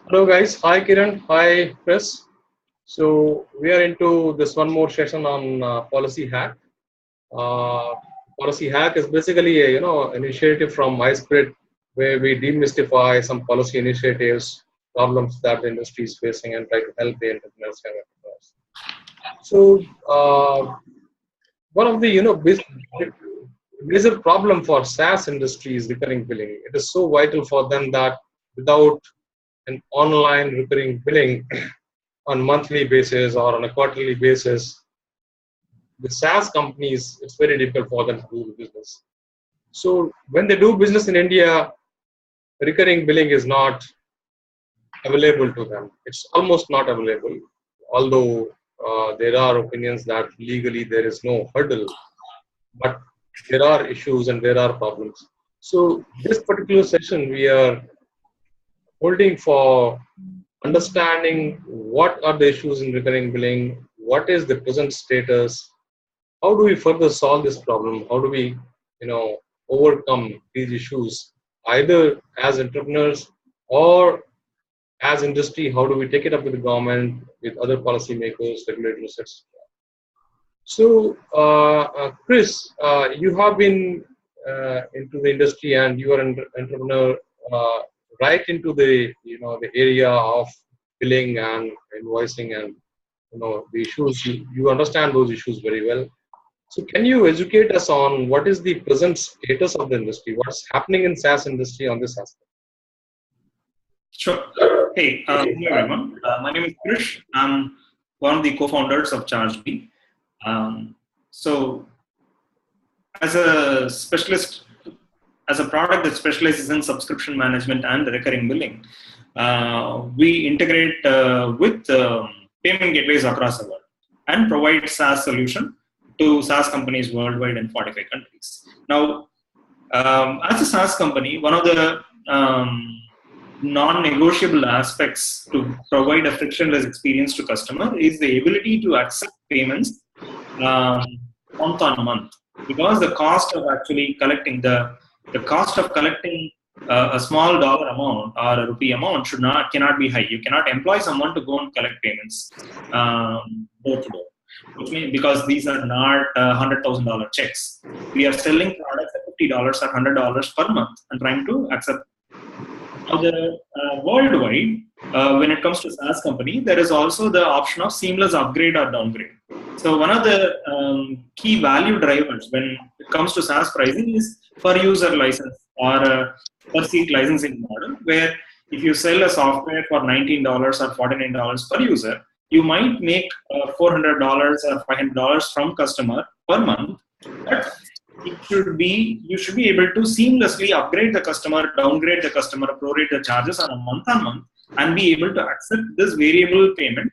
Hello guys, hi Kiran, hi Chris. So we are into this one more session on policy hack. Uh, Policy hack is basically a initiative from iSpirit where we demystify some policy initiatives, problems that the industry is facing, and try to help the entrepreneurs and entrepreneurs. So one of the major problem for SaaS industry is recurring billing. It is so vital for them that without an online recurring billing on monthly basis or on a quarterly basis, the SaaS companies, it's very difficult for them to do the business. So when they do business in India, recurring billing is not available to them. It's almost not available, although there are opinions that legally there is no hurdle, but there are issues and there are problems. So this particular session we are holding for understanding what are the issues in recurring billing, what is the present status, how do we further solve this problem, how do we overcome these issues either as entrepreneurs or as industry, how do we take it up with the government, with other policymakers, regulators, etc. So Chris, you have been into the industry and you are an entrepreneur right into the the area of billing and invoicing and the issues. You understand those issues very well. So can you educate us on what is the present status of the industry? What's happening in SaaS industry on this aspect? Sure. Hey, hello everyone. My name is Krish. I'm one of the co-founders of Chargebacks. So, as a specialist, as a product that specializes in subscription management and recurring billing, we integrate with payment gateways across the world and provide SaaS solution to SaaS companies worldwide in 45 countries. Now, as a SaaS company, one of the non-negotiable aspects to provide a frictionless experience to customer is the ability to accept payments month on month, because the cost of actually collecting the cost of collecting a small dollar amount or a rupee amount cannot be high. You cannot employ someone to go and collect payments door to door, which means because these are not $100,000 checks. We are selling products at $50 or $100 per month and trying to accept. Now, worldwide, when it comes to SaaS company, there is also the option of seamless upgrade or downgrade. So one of the key value drivers when it comes to SaaS pricing is per user license or per seat licensing model, where if you sell a software for $19 or $49 per user, you might make $400 or $500 from customer per month, but you should be able to seamlessly upgrade the customer, downgrade the customer, prorate the charges on a month, and be able to accept this variable payment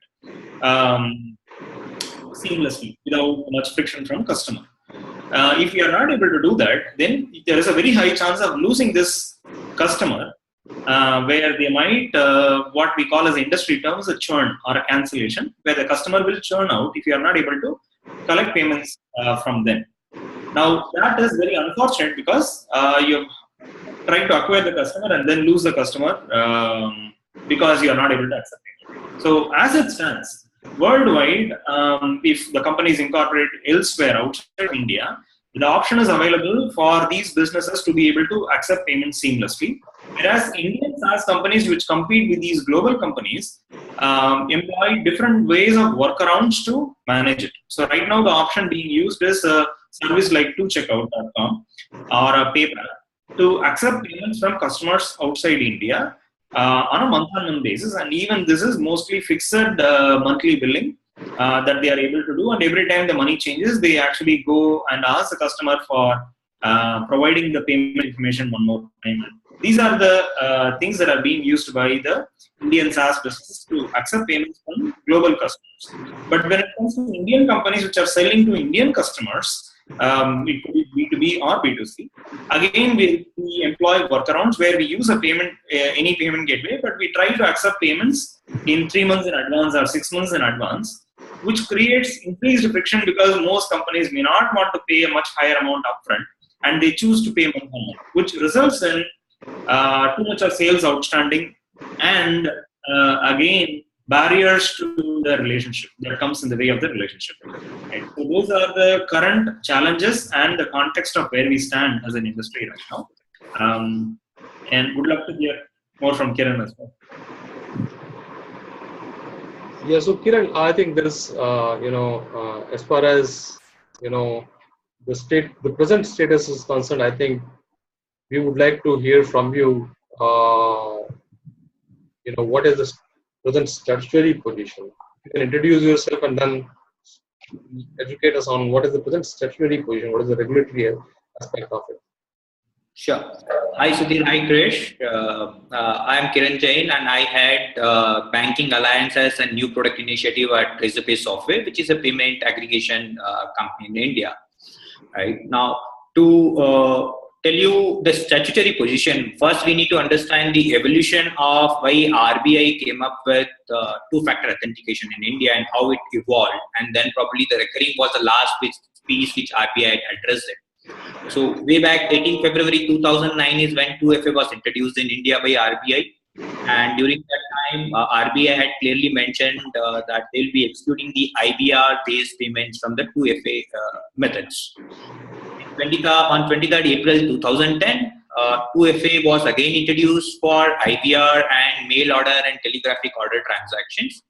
seamlessly without much friction from customer. If you are not able to do that, then there is a very high chance of losing this customer, where they might, what we call as industry terms, a churn or a cancellation, where the customer will churn out if you are not able to collect payments from them. Now, that is very unfortunate because you're trying to acquire the customer and then lose the customer because you are not able to accept it. So, as it stands, worldwide, if the company is incorporated elsewhere outside India, the option is available for these businesses to be able to accept payments seamlessly. Whereas Indian SaaS companies which compete with these global companies employ different ways of workarounds to manage it. So right now the option being used is a service like tocheckout.com or a PayPal to accept payments from customers outside India on a month-on-month basis, and even this is mostly fixed monthly billing that they are able to do, and every time the money changes, they actually go and ask the customer for providing the payment information one more time. These are the things that are being used by the Indian SaaS businesses to accept payments from global customers. But when it comes to Indian companies which are selling to Indian customers, it could be B2B or B2C. Again, we employ workarounds where we use a payment, any payment gateway, but we try to accept payments in 3 months in advance or 6 months in advance, which creates increased friction because most companies may not want to pay a much higher amount upfront, and they choose to pay month on month, which results in too much of sales outstanding and again, barriers to the relationship that comes in the way of the relationship. Right? So those are the current challenges and the context of where we stand as an industry right now. And would love to hear more from Kiran as well. Yeah, so Kiran, I think there's, as far as, the present status is concerned, I think we would like to hear from you, what is the present statutory position? You can introduce yourself and then educate us on what is the present statutory position, what is the regulatory aspect of it. Sure. Hi Sudhir, hi Krish. I am Kiran Jain and I head Banking Alliances and New Product Initiative at Razorpay Software, which is a payment aggregation company in India. Right now, to tell you the statutory position, first we need to understand the evolution of why RBI came up with two-factor authentication in India and how it evolved, and then probably the recurring was the last piece which RBI had addressed it. So way back 18 February 2009 is when 2FA was introduced in India by RBI, and during that time RBI had clearly mentioned that they will be excluding the IBR based payments from the 2FA methods. On 23rd April 2010, 2FA was again introduced for IBR and mail order and telegraphic order transactions.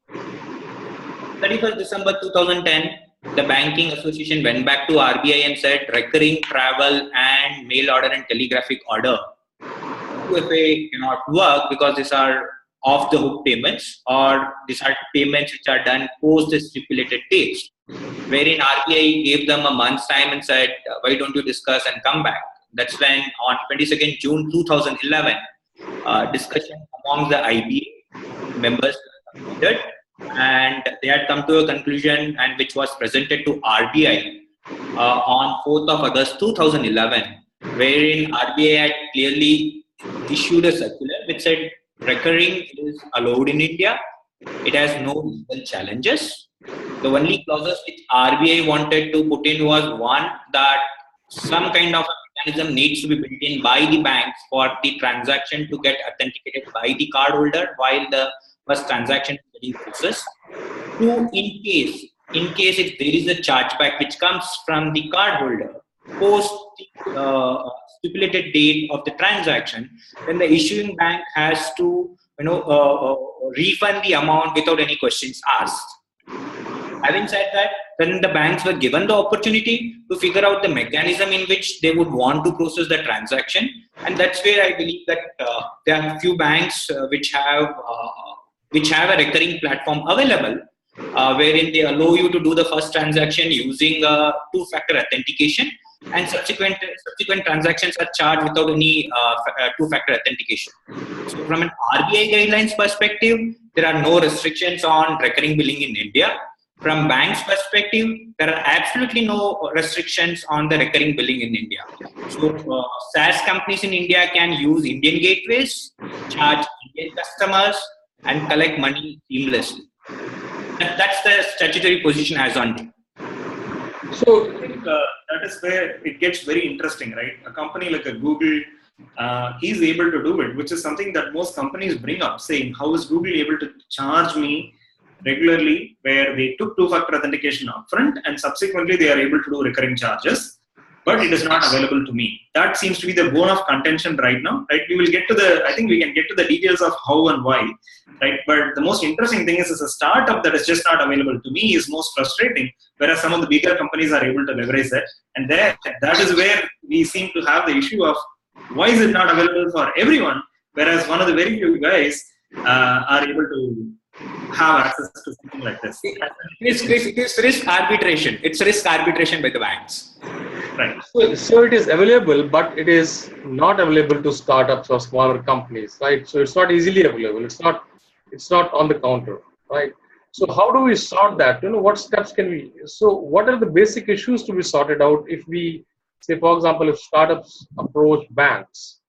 31st December 2010, the Banking Association went back to RBI and said recurring travel and mail order and telegraphic order 2FA cannot work because these are off the hook payments, or these are payments which are done post the stipulated dates, wherein RBI gave them a month's time and said, why don't you discuss and come back? That's when on 22nd June 2011, discussion among the IBA members completed, and they had come to a conclusion and which was presented to RBI on 4th of August 2011, wherein RBI had clearly issued a circular which said recurring is allowed in India. It has no legal challenges. The only clauses which RBI wanted to put in was one, that some kind of mechanism needs to be built in by the banks for the transaction to get authenticated by the cardholder while the first transaction is getting processed. Two, in case if there is a chargeback which comes from the cardholder post the stipulated date of the transaction, then the issuing bank has to refund the amount without any questions asked. Having said that, then the banks were given the opportunity to figure out the mechanism in which they would want to process the transaction, and that's where I believe that there are a few banks which have a recurring platform available, wherein they allow you to do the first transaction using two-factor authentication, and subsequent transactions are charged without any two-factor authentication. So from an RBI guidelines perspective, there are no restrictions on recurring billing in India. From banks' perspective, there are absolutely no restrictions on the recurring billing in India. So SaaS companies in India can use Indian gateways, charge Indian customers, and collect money seamlessly. That's the statutory position as on date. So I think that is where it gets very interesting, right? A company like a Google, he's able to do it, which is something that most companies bring up, saying, how is Google able to charge me regularly, where they took two-factor authentication upfront and subsequently they are able to do recurring charges, but it is not available to me. That seems to be the bone of contention right now, right? I think we can get to the details of how and why, right? But the most interesting thing is, as a startup that is just not available to me is most frustrating, whereas some of the bigger companies are able to leverage that. And that is where we seem to have the issue of why is it not available for everyone, whereas one of the very few guys are able to have access to something like this. It's risk arbitration. It's risk arbitration by the banks. Right. So it is available, but it is not available to startups or smaller companies, right? So it's not easily available. It's not on the counter, right? So how do we sort that? What steps can we? So what are the basic issues to be sorted out if we say, for example, if startups approach banks?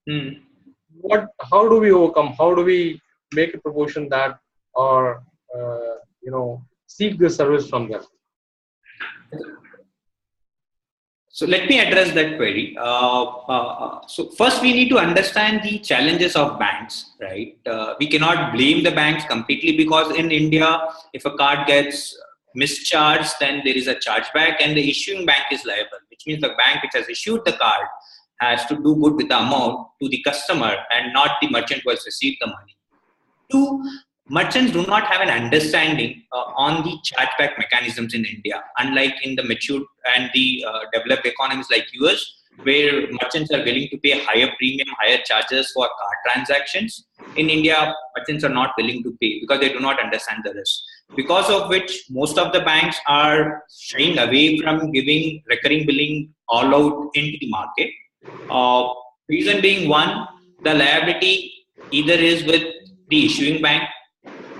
How do we overcome? How do we make a proposition that, or seek the service from them? So let me address that query. So first we need to understand the challenges of banks, right? We cannot blame the banks completely, because in India, if a card gets mischarged, then there is a chargeback and the issuing bank is liable, which means the bank which has issued the card has to do good with the amount to the customer and not the merchant who has received the money. Two, merchants do not have an understanding on the chargeback mechanisms in India, unlike in the mature and the developed economies like US, where merchants are willing to pay higher premium, higher charges for card transactions. In India, merchants are not willing to pay because they do not understand the risk. Because of which, most of the banks are shying away from giving recurring billing all out into the market. Reason being, one, the liability either is with the issuing bank.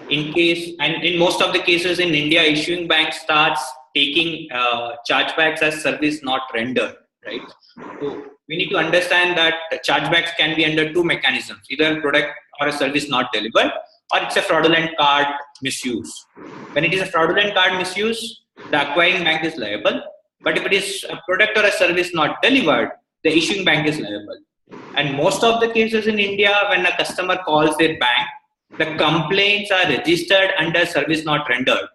In case, and in most of the cases in India, issuing bank starts taking chargebacks as service not rendered, right? So we need to understand that chargebacks can be under two mechanisms: either product or a service not delivered, or it's a fraudulent card misuse. When it is a fraudulent card misuse, the acquiring bank is liable. But if it is a product or a service not delivered, the issuing bank is liable. And most of the cases in India, when a customer calls their bank, the complaints are registered under service not rendered.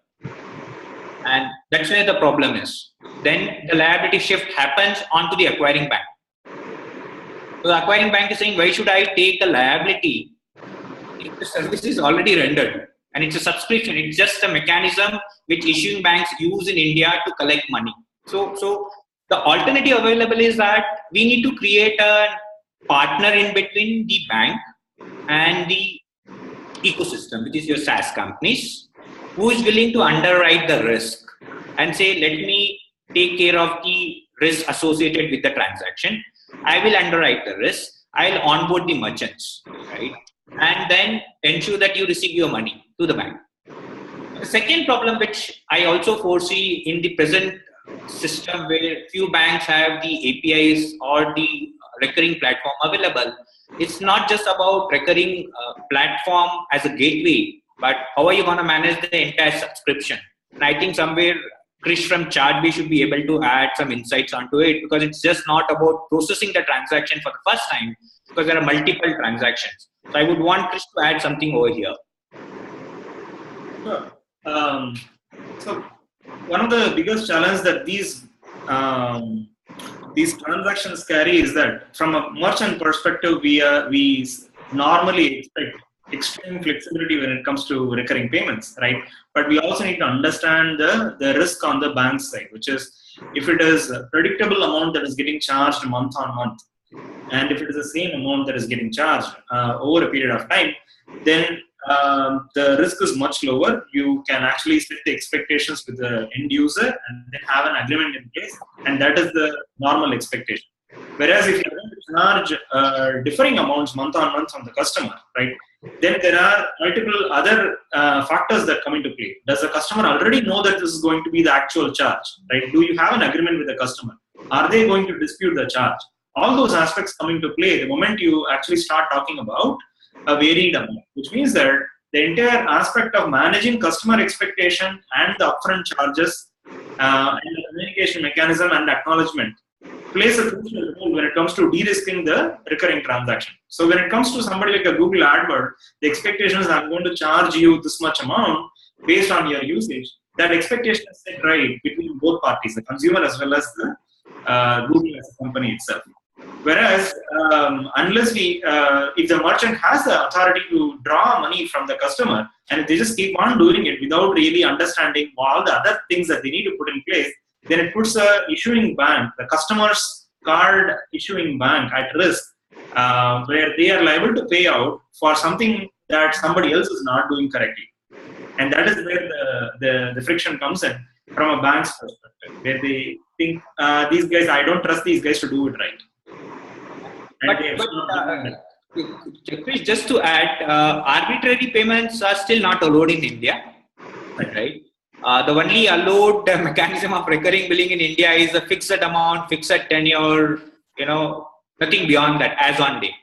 And that's where the problem is. Then the liability shift happens onto the acquiring bank. So the acquiring bank is saying, why should I take a liability if the service is already rendered? And it's a subscription. It's just a mechanism which issuing banks use in India to collect money. So the alternative available is that we need to create a partner in between the bank and the ecosystem, which is your SaaS companies, who is willing to underwrite the risk and say, let me take care of the risk associated with the transaction. I will underwrite the risk. I'll onboard the merchants, right? And then ensure that you receive your money to the bank. The second problem, which I also foresee in the present system, where few banks have the APIs or the recurring platform available, it's not just about recurring platform as a gateway, but how are you going to manage the entire subscription? And I think somewhere Krish from Chargebacks should be able to add some insights onto it, because it's just not about processing the transaction for the first time, because there are multiple transactions. So I would want Krish to add something over here. Sure. So one of the biggest challenges that these transactions carry is that from a merchant perspective, we normally expect extreme flexibility when it comes to recurring payments, right? But we also need to understand the risk on the bank side, which is if it is a predictable amount that is getting charged month on month, and if it is the same amount that is getting charged over a period of time, then the risk is much lower. You can actually set the expectations with the end user and then have an agreement in place, and that is the normal expectation. Whereas if you're going to charge differing amounts month on month from the customer, right, then there are multiple other factors that come into play. Does the customer already know that this is going to be the actual charge, right? Do you have an agreement with the customer? Are they going to dispute the charge? All those aspects come into play the moment you actually start talking about a varied amount, which means that the entire aspect of managing customer expectation and the upfront charges and the communication mechanism and acknowledgement plays a crucial role when it comes to de-risking the recurring transaction. So when it comes to somebody like a Google AdWord, the expectation is I'm going to charge you this much amount based on your usage. That expectation is set right between both parties, the consumer as well as the Google as a company itself. Whereas, unless if the merchant has the authority to draw money from the customer, and if they just keep on doing it without really understanding all the other things that they need to put in place, then it puts the issuing bank, the customer's card issuing bank, at risk, where they are liable to pay out for something that somebody else is not doing correctly. And that is where the friction comes in from a bank's perspective, where they think, these guys, I don't trust these guys to do it right. Chris, just to add, arbitrary payments are still not allowed in India, right? The only allowed mechanism of recurring billing in India is a fixed amount, fixed tenure, nothing beyond that, as on day.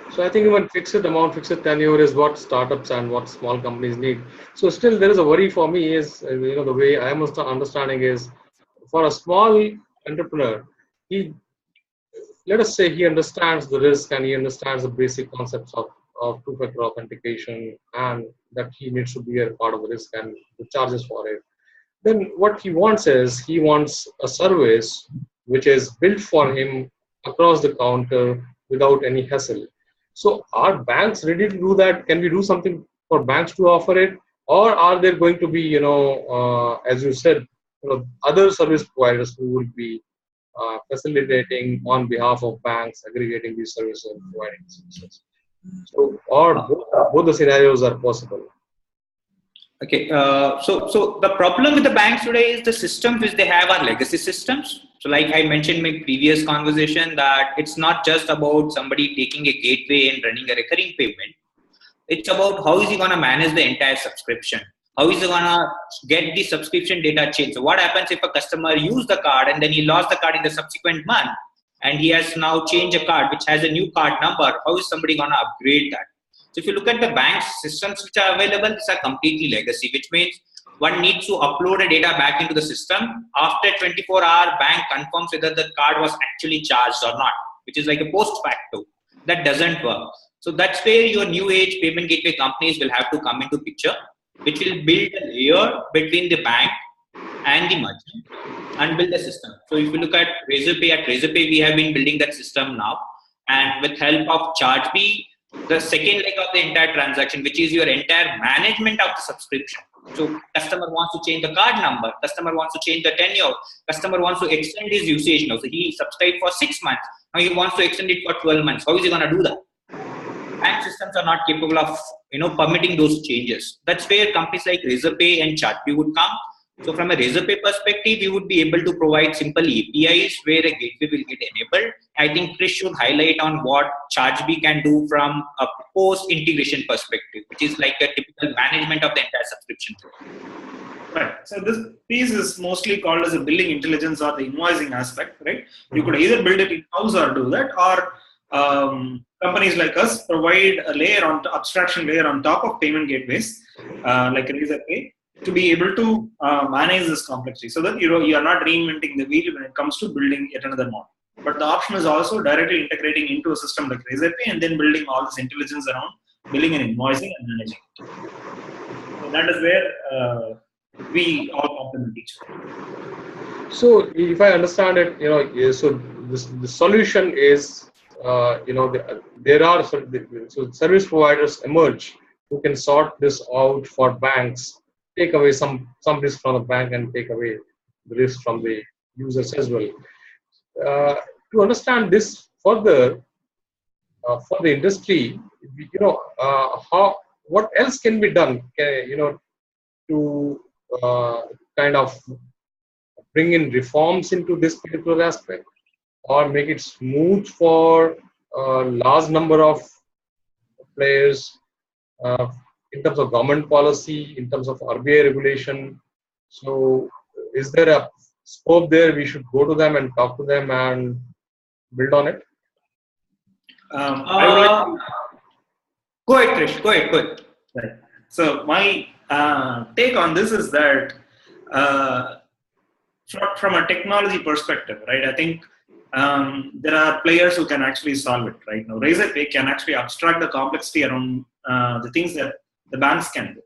So I think even fixed amount, fixed tenure is what startups and what small companies need. So still there is a worry for me is, the way I am understanding is, for a small entrepreneur, let us say he understands the risk and he understands the basic concepts of two-factor authentication, and that he needs to be a part of the risk and the charges for it. Then what he wants is, he wants a service which is built for him across the counter without any hassle. So are banks ready to do that? Can we do something for banks to offer it? Or are there going to be, as you said, other service providers who will be facilitating on behalf of banks, aggregating these services and providing services? So, or both the scenarios are possible. Okay, so the problem with the banks today is the systems which they have are legacy systems. So like I mentioned in my previous conversation, that it's not just about somebody taking a gateway and running a recurring payment. It's about how is he going to manage the entire subscription? How is he going to get the subscription data changed? So what happens if a customer used the card and then he lost the card in the subsequent month and he has now changed a card which has a new card number? How is somebody going to upgrade that? So if you look at the bank's systems which are available, these are completely legacy, which means one needs to upload a data back into the system. After 24-hour, bank confirms whether the card was actually charged or not, which is like a post facto. That doesn't work. So that's where your new age payment gateway companies will have to come into picture, which will build a layer between the bank and the merchant and build a system. So if you look at Razorpay, we have been building that system now, and with help of Chargebacks, the second leg of the entire transaction, which is your entire management of the subscription. So customer wants to change the card number, customer wants to change the tenure, customer wants to extend his usage now. So he subscribed for 6 months, now he wants to extend it for 12 months. How is he going to do that? Bank systems are not capable of permitting those changes. That's where companies like Razorpay and Chargebacks would come. So from a Razorpay perspective, we would be able to provide simple APIs where a gateway will get enabled. I think Chris should highlight on what Chargebacks can do from a post-integration perspective, which is like a typical management of the entire subscription. Right. So this piece is mostly called as a billing intelligence or the invoicing aspect, right? You could either build it in-house or do that, or companies like us provide a layer on abstraction layer on top of payment gateways, like Razorpay, to be able to manage this complexity, so that you are not reinventing the wheel when it comes to building yet another model. But the option is also directly integrating into a system like Razorpay and then building all this intelligence around billing and invoicing and managing it. So that is where we all complement each other. So if I understand it, so the solution is, there are service providers emerge who can sort this out for banks, take away some risk from the bank and take away the risk from the users as well. To understand this further for the industry, what else can be done, to kind of bring in reforms into this particular aspect, or make it smooth for a large number of players, in terms of government policy, in terms of RBI regulation. So is there a scope there? We should go to them and talk to them and build on it. I would like to... Go ahead, Krish. Go ahead. Right. So my take on this is that from a technology perspective, right? I think there are players who can actually solve it right now. Razorpay can actually abstract the complexity around the things that the banks can do.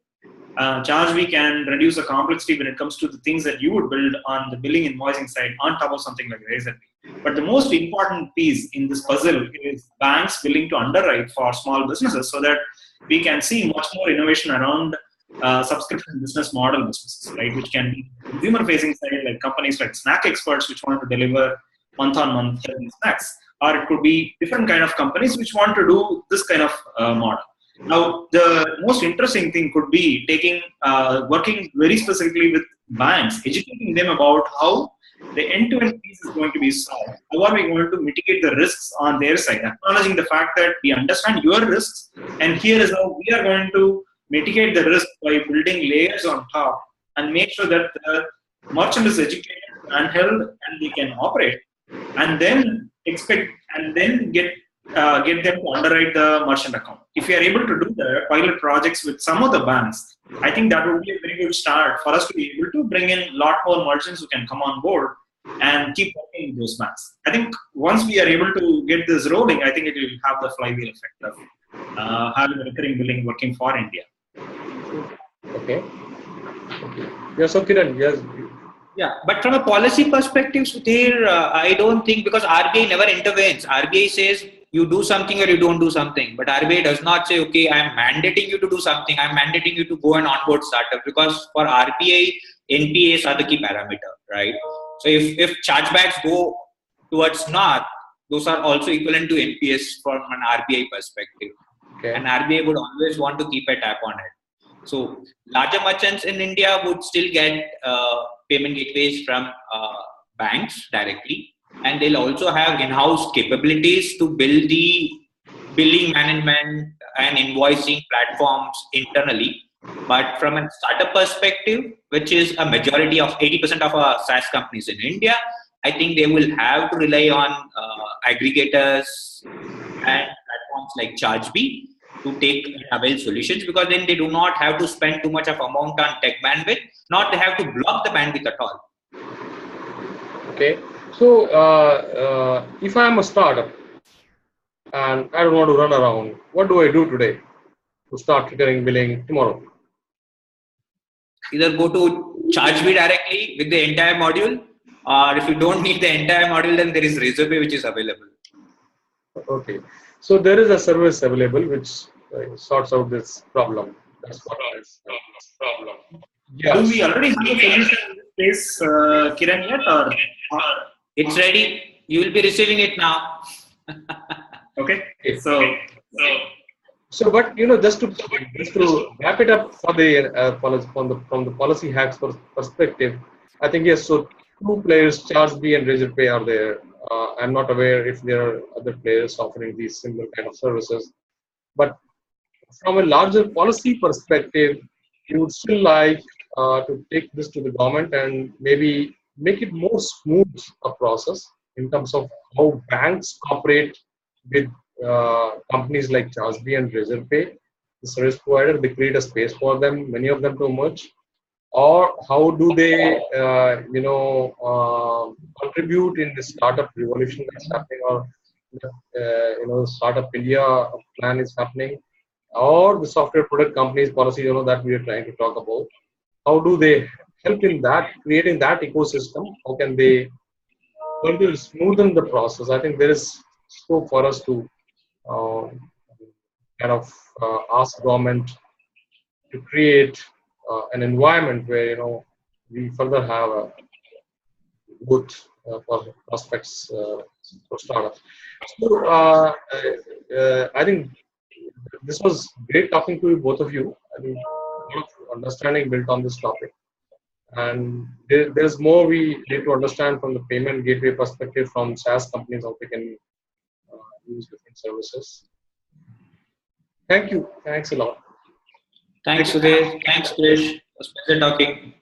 Chargebacks can reduce the complexity when it comes to the things that you would build on the billing invoicing side on top of something like Razorpay. But the most important piece in this puzzle is banks willing to underwrite for small businesses, so that we can see much more innovation around subscription business model businesses, right? Which can be consumer-facing side, like companies like Snack Experts, which want to deliver month-on-month healthy snacks, or it could be different kind of companies which want to do this kind of model. Now, the most interesting thing could be working very specifically with banks, educating them about how the end-to-end piece is going to be solved. How are we going to mitigate the risks on their side? Acknowledging the fact that we understand your risks, and here is how we are going to mitigate the risk by building layers on top and make sure that the merchant is educated and held and they can operate, and then get them to underwrite the merchant account. If we are able to do the pilot projects with some of the banks, I think that would be a very good start for us to be able to bring in a lot more merchants who can come on board and keep working with those maths. I think once we are able to get this rolling, I think it will have the flywheel effect of having recurring billing working for India. Okay. Yes, so Kiran, yes. Yeah, but from a policy perspective, Sudhir, I don't think, because RBI never intervenes. RBI says you do something or you don't do something, but RBI does not say, okay, I'm mandating you to do something. I'm mandating you to go and onboard startup, because for RBI, NPAs are the key parameter, right? So if chargebacks go towards north, those are also equivalent to NPAs from an RBI perspective. Okay. And RBI would always want to keep a tap on it. So larger merchants in India would still get payment gateways from banks directly, and they'll also have in-house capabilities to build the billing management and invoicing platforms internally. But from a startup perspective, which is a majority of 80% of our SaaS companies in India, I think they will have to rely on aggregators and platforms like Chargebee to take and avail solutions, because then they do not have to spend too much of amount on tech bandwidth, not they have to block the bandwidth at all. Okay. So if I am a startup and I don't want to run around, what do I do today to start recurring billing tomorrow? Either go to Chargebee directly with the entire module, or if you don't need the entire module, then there is Razorpay which is available. Okay. So there is a service available which sorts out this problem. That's what is problem. Yes. Do we already have a solution in this space, Kiran, yet, or? It's ready. You will be receiving it now. Okay. So, but just to wrap it up for the from the policy hacks perspective, I think yes. So two players, Chargebee and Razorpay, are there. I'm not aware if there are other players offering these similar kind of services. But from a larger policy perspective, you would still like to take this to the government and maybe make it more smooth a process in terms of how banks cooperate with companies like Chargebee and Razorpay, the service provider. They create a space for them, many of them to merge. Or how do they, contribute in the startup revolution that's happening, or Startup India plan is happening, or the software product companies policy, that we are trying to talk about. How do they help in that, creating that ecosystem? How can they further smoothen the process? I think there is scope for us to ask government to create an environment where we further have a good prospects for startups. So I think this was great talking to you, both of you. I think a lot of understanding built on this topic, and there's more we need to understand from the payment gateway perspective from SaaS companies, how they can use different services. Thank you. Thanks a lot. Thanks, Sudhir. Thanks, Krish. It was pleasure talking.